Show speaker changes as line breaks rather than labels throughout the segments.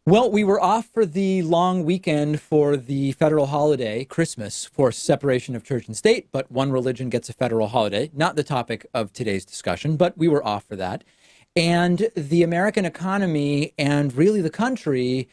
Well, we were off for the long weekend for the federal holiday, Christmas, for separation of church and state, but one religion gets a federal holiday. Not the topic of today's discussion, but we were off for that. And the American economy and really the country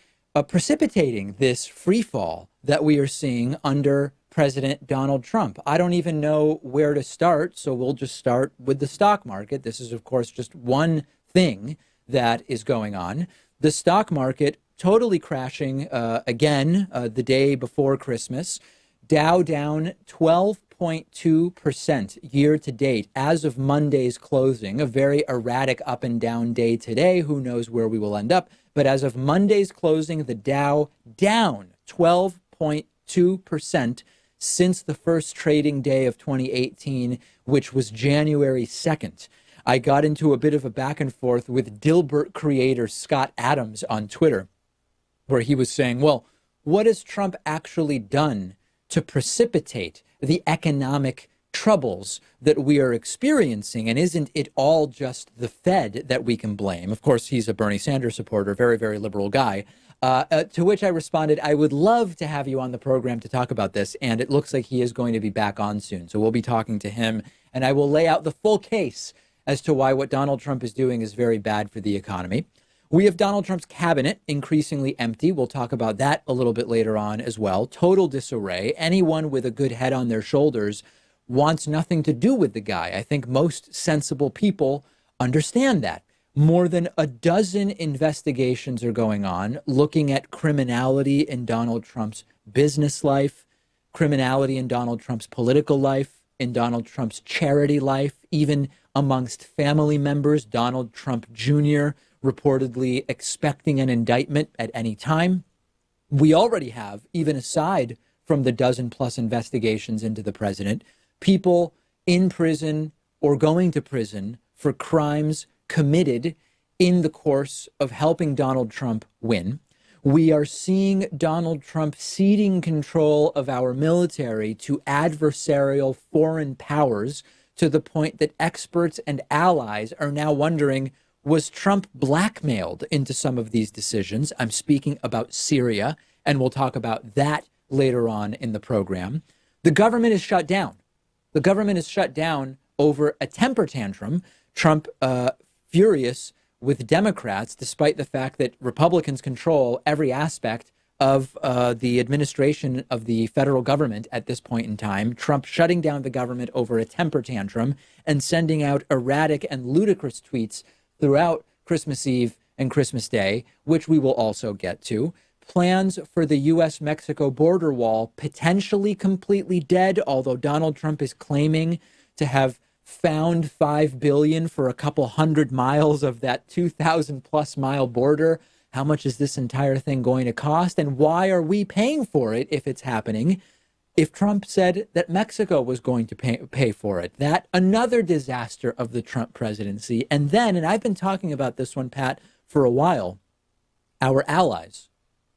precipitating this free fall that we are seeing under President Donald Trump. I don't even know where to start, so we'll just start with the stock market. This is, of course, just one thing that is going on. The stock market totally crashing again the day before Christmas. Dow down 12.2% year to date as of Monday's closing. A very erratic up and down day today. Who knows where we will end up? But as of Monday's closing, the Dow down 12.2% since the first trading day of 2018, which was January 2nd. I got into a bit of a back and forth with Dilbert creator Scott Adams on Twitter, where he was saying, well, what has Trump actually done to precipitate the economic troubles that we are experiencing? And isn't it all just the Fed that we can blame? Of course, he's a Bernie Sanders supporter, very, very liberal guy. To which I responded, I would love to have you on the program to talk about this. And it looks like he is going to be back on soon. So we'll be talking to him and I will lay out the full case as to why what Donald Trump is doing is very bad for the economy. We have Donald Trump's cabinet increasingly empty. We'll talk about that a little bit later on as well. Total disarray. Anyone with a good head on their shoulders wants nothing to do with the guy. I think most sensible people understand that. More than a dozen investigations are going on looking at criminality in Donald Trump's business life, criminality in Donald Trump's political life, in Donald Trump's charity life, even amongst family members. Donald Trump Jr. reportedly expecting an indictment at any time. We already have, even aside from the dozen plus investigations into the president, people in prison or going to prison for crimes committed in the course of helping Donald Trump win. We are seeing Donald Trump ceding control of our military to adversarial foreign powers to the point that experts and allies are now wondering, was Trump blackmailed into some of these decisions? I'm speaking about Syria, and we'll talk about that later on in the program. The government is shut down. The government is shut down over a temper tantrum. Trump furious with Democrats, despite the fact that Republicans control every aspect of the administration of the federal government at this point in time. Trump shutting down the government over a temper tantrum and sending out erratic and ludicrous tweets throughout Christmas Eve and Christmas Day, which we will also get to. Plans for the U.S.-Mexico border wall potentially completely dead, although Donald Trump is claiming to have found $5 billion for a couple hundred miles of that 2,000 plus mile border. How much is this entire thing going to cost? And why are we paying for it if it's happening? If Trump said that Mexico was going to pay for it, that another disaster of the Trump presidency. And then, and I've been talking about this one, Pat, for a while, our allies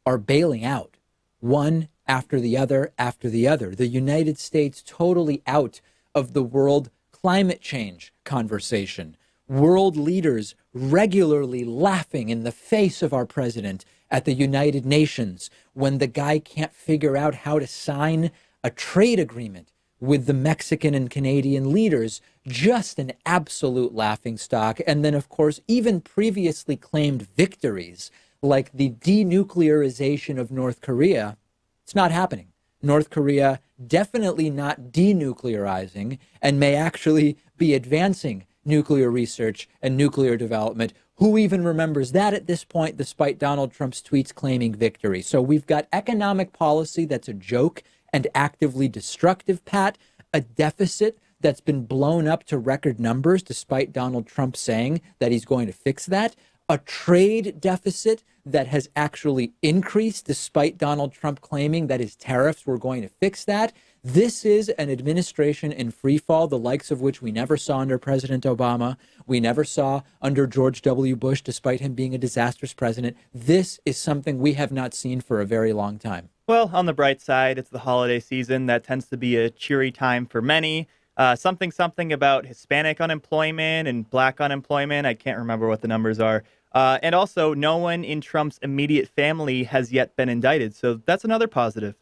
are bailing out one after the other after the other. The United States totally out of the world climate change conversation. World leaders regularly laughing in the face of our president at the United Nations when the guy can't figure out how to sign a trade agreement with the Mexican and Canadian leaders. Just an absolute laughingstock. And then, of course, even previously claimed victories like the denuclearization of North Korea. It's not happening. North Korea definitely not denuclearizing and may actually be advancing nuclear research and nuclear development. Who even remembers that at this point, despite Donald Trump's tweets claiming victory? So we've got economic policy that's a joke and actively destructive, Pat, a deficit that's been blown up to record numbers, despite Donald Trump saying that he's going to fix that, a trade deficit that has actually increased, despite Donald Trump claiming that his tariffs were going to fix that. This is an administration in free fall, the likes of which we never saw under President Obama. We never saw under George W. Bush, despite him being a disastrous president. This is something we have not seen for a very long time.
Well, on the bright side, it's the holiday season. That tends to be a cheery time for many. Something about Hispanic unemployment and Black unemployment. I can't remember what the numbers are. And also, no one in Trump's immediate family has yet been indicted. So that's another positive.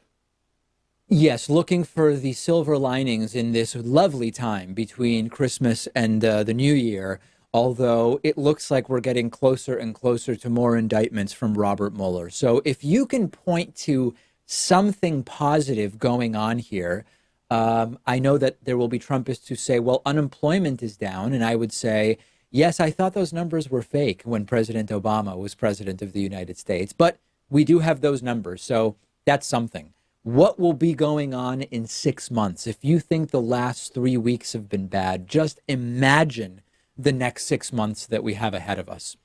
Yes, looking for the silver linings in this lovely time between Christmas and the New Year, although it looks like we're getting closer and closer to more indictments from Robert Mueller. So if you can point to something positive going on here, I know that there will be Trumpists who say, well, unemployment is down. And I would say, yes, I thought those numbers were fake when President Obama was president of the United States, but we do have those numbers. So that's something. What will be going on in 6 months? If you think the last 3 weeks have been bad, just imagine the next 6 months that we have ahead of us.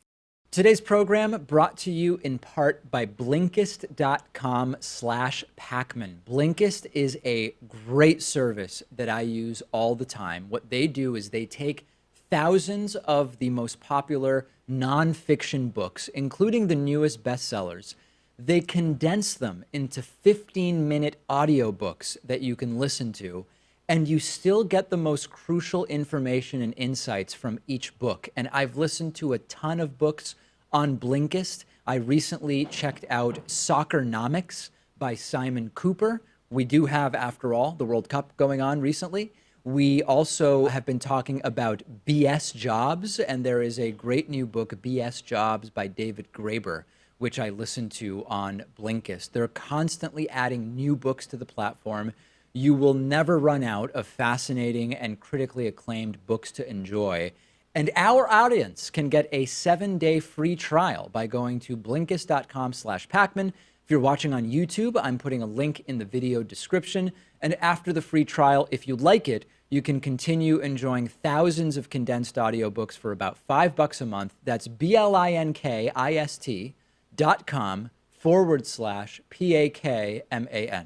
Today's program brought to you in part by Blinkist.com/Pakman. Blinkist is a great service that I use all the time. What they do is they take thousands of the most popular nonfiction books, including the newest bestsellers. They condense them into 15-minute audiobooks that you can listen to, and you still get the most crucial information and insights from each book. And I've listened to a ton of books on Blinkist. I recently checked out Soccernomics by Simon Cooper. We do have, after all, the World Cup going on recently. We also have been talking about BS Jobs, and there is a great new book, BS Jobs by David Graeber, which I listen to on Blinkist. They're constantly adding new books to the platform. You will never run out of fascinating and critically acclaimed books to enjoy. And our audience can get a 7-day free trial by going to Blinkist.com/Pakman. If you're watching on YouTube, I'm putting a link in the video description. And after the free trial, if you like it, you can continue enjoying thousands of condensed audiobooks for about $5 a month. That's BLINKIST.com/PAKMAN.